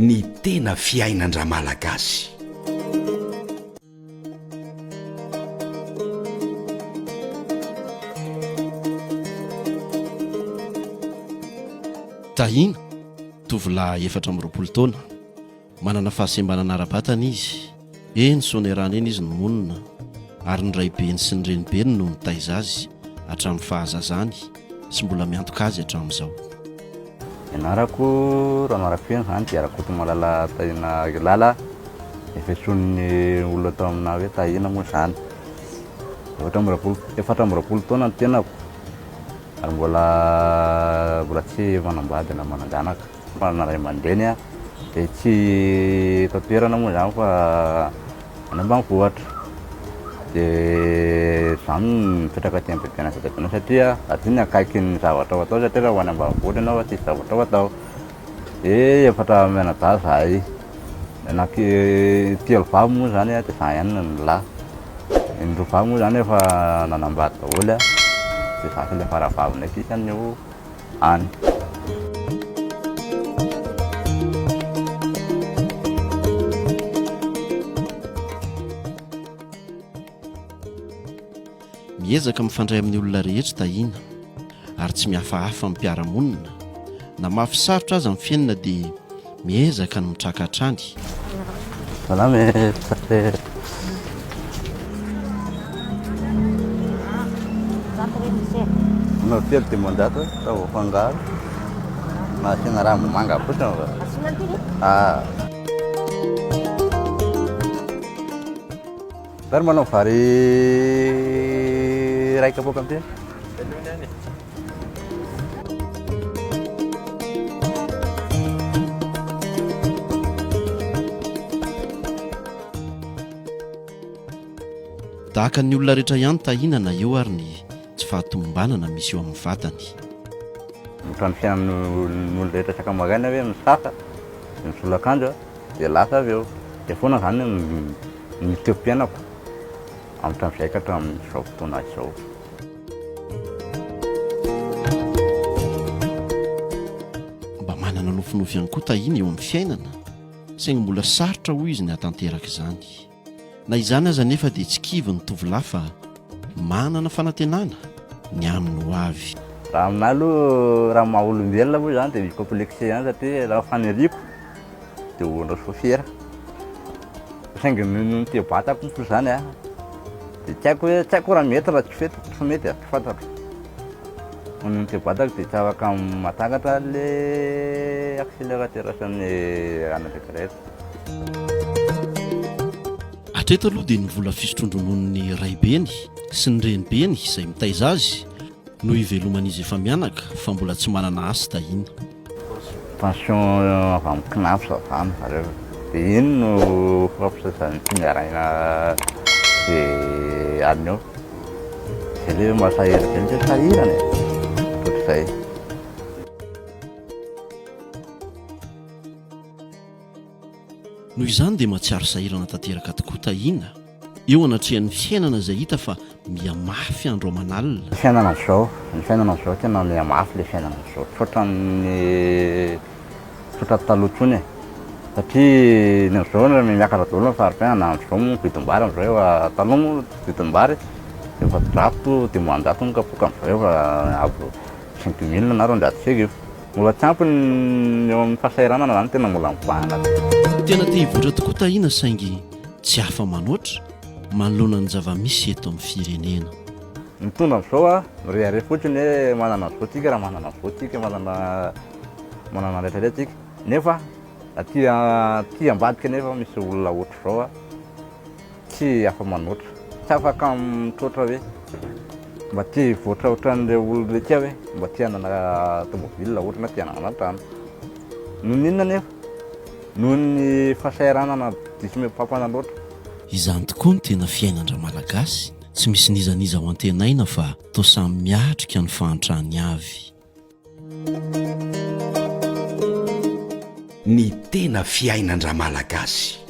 ny tena fiainan-dra malagasy. tahina tovolahy 4 taona manana fahasembanana ara-batana izy eny sonerana eny izy no monina ary ny raibeny sy ny renibeny no nitaiza azy hatramin'ny fahazazany sy mbola miantoka azy hatramin'izao. Ianarako ranarako eny zany dia rakoto malala tahina lala efetron'ny olona tao amina hoe tahina moa zany 4 taona ny tenako ary mbola tsy manambady na mananganaka manana ray aman-dreny a dia tsy tanterana moa zany fa any ambanivohitra dia zany mipetraka aty am-pianasa dadana satria aty ny akaiky ny zavatra ho atao satria raha ho any ambanivohitra ianao fa tsisy zavatra ho atao dia efatra mianadahy zahay anaky telo vavy moa zany a dia za ihany ny lahy ny roa vavy moa zany efa nanambady daholo a dia za sy le faravaviny sisa ny eo any. Miezaka mifandray amin'ny olona rehetra tahina ary tsy mihafahafa amin'ny mpiara-monina na mahafisarotra aza amin'ny fiainana dia miezaka ny mitraka hatrany. Salame no telo dimanjato tao fangaro na asiana raha manga fotsiny zary manao vary raika boka amty tahaka ny olona rehetra ihany tahina na eo ary ny tsy fahatombanana misy eo amin'ny vatany. Mitrano fiainan'olona rehetra sakamagaina hoe misaka misolakandro dia lasa avy eo dia foana zany miteo-piainako amin'ny trano izay ka hatramin'izao fotoana izao. Mba manana nofinofy ihany koa tahina eo amin'ny fiainana saingy mbola sarotra hoy izy ny hatanteraka izany. Na izany aza nefa dia tsy kivy ny tovolahy fa manana fanantenana ny aminy ho avy. Raha aminahy aloha raha maha olombelona moa zany dia misy complexe ihany satria raha faniriako dia olona sofiera saingy noteo-batako moa zany a dia tsy haiko raha mety raha tsy mety a tsy fantatro noteo-batako dia tsy afaka matangatra le accélérateuration'ny anadreka rehetra. Hatreto aloha dia nivola fisotrondronon'ny raibeny sy ny renibeny izay mitaiza azy no iveloman'izy efa mianaka fa mbola tsy manana asa tahina. Pension avy amin'ny kinapy zany zareo dia iny no fampisasany tsy miaraina dia aliny eo zay le mahasahira zay le sahirana ohatr'izay. Noho izany dia mahatsiaro sahirana tanteraka tokoa tahina eo anatrehan'ny fiainana izay hita fa mihamafy andro aman'alina. Ny fiainana izao tena mihamafy le fiainana izao tsotra taloha tsony e satria ny amin'izao miakatra daholo ny fari-piainana amin'izao moa vidim-bary amin'izao efa taloha moa vidim-bary efa drato dimanjato no kapoka amin'izao efa avo 5 000 na 200 seka mbola tsy ampy eo amin'ny fahasahiranana zany tena mbola mipahana. Tena te hivoatra tokoa tahina saingy tsy hafa manoatra manoloana ny zava-misy eto amin'ny firenena. Mitondra amin'izao a rehare fotsiny hoe manana an'izao tsika raha manana an'izao tsika manana rehetrarehetra tsika nefa aty ambadika nefa misy olona ohatr'izao a tsy afa manoatra tsy afaka mitroatra hoe mba tia hivoatra ohatran'ilay olona rehetra hoe mba tia hanana tomobile ohatra na tia hanana trano noho ny inona nefa noho ny fahasahiranana diso mipampana loatra. Izany tokoa ny tena fiainan-dra malagasy tsy misy nizaniza ho antenaina fa toa samy miatrika ny fahantrany avy. Ny tena fiainan-dra malagasy.